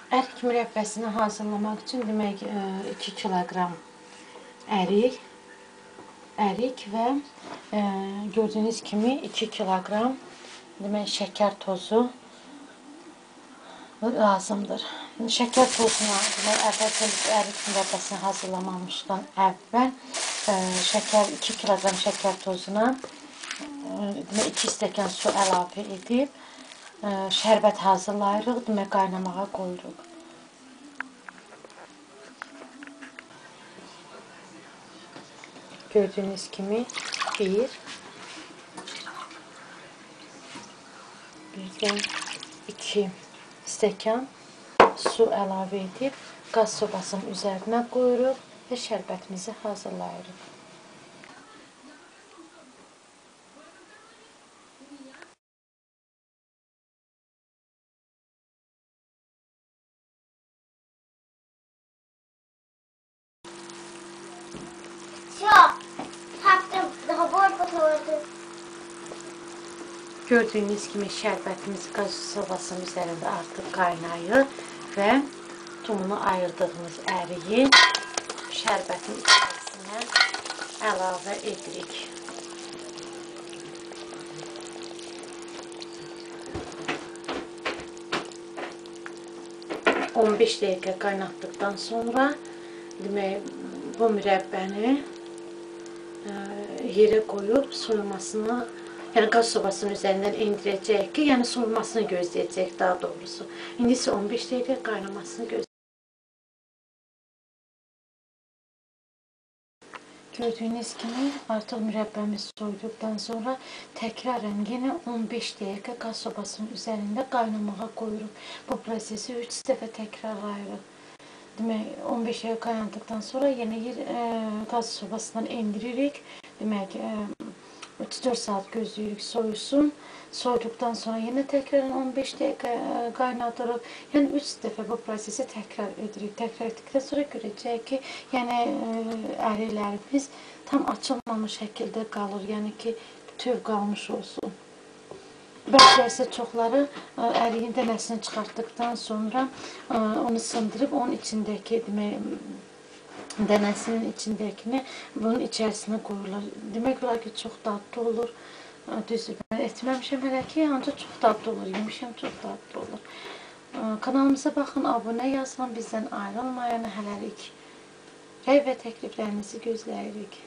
Ərik mürəbbəsini hazırlamaq üçün demək 2 kiloqram ərik və gördüyünüz kimi 2 kiloqram demək şəkər tozu lazımdır. Şəkər tozuna demək əvvəlcə ərik mürəbbəsini hazırlamamışdan əvvəl 2 kiloqram şəkər tozuna demək 2 stəkan su əlavə edib şərbət hazırlayırıq, demək qaynamağa qoyuruq. Gördüyünüz kimi birdən 2 stəkan su əlavə edib qaz sobasının üzərinə qoyuruq və şərbətimizi hazırlayırıq. Gördüyünüz kimi şərbətimiz qaz sobasının üzərində artıq qaynayır və tumunu ayırdığımız əriyi şərbətin içərisinə əlavə edirik. On 15 dəqiqə qaynatdıqdan sonra demək bu mürəbbəni yerə qoyub soyulmasını, yəni qaz sobasının üzərindən endirəcək ki, yəni soyulmasını gözləyəcək daha doğrusu. İndi isə 15 dəqiqə qaynamasını gözləyəcək. Gördüyünüz kimi artıq mürəbbəmiz soyuduqdan sonra təkrarən yenə 15 dəqiqə qaz sobasının üzərində qaynamağa qoyuruq. Bu prosesi 3 dəfə təkrarlayırıq. Demək 15 dəqiqə qaynandıqdan sonra yenə qaz sobasından endiririk. Demək 3-4 saat gözləyirik soyusun. Soyuduqdan sonra yenə təkrarən 15 dəqiqə qaynadırıq. Yəni 3 dəfə bu prosesi təkrar edirik. Təkrar etdikdən sonra görəcəyik ki, yəni əriklərimiz tam açılmamış şəkildə qalır. Yəni ki, bütöv qalmış olsun. Bəziləri isə çoxları əriyin dənəsini çıxartdıqdan sonra onu sındırıb onun içindəki demək dənəsinin içindəkini bunun içərisinə qoyurlar. Demək olar ki, çox dadlı olur. Düzdür, mən etməmişəm hələ ki, ancaq çox dadlı olur. Yemişəm, çox dadlı olur. Kanalımıza baxın, abunə yazın, bizdən ayrılmayın. Hələlik rəy və təkliflərinizi gözləyirik.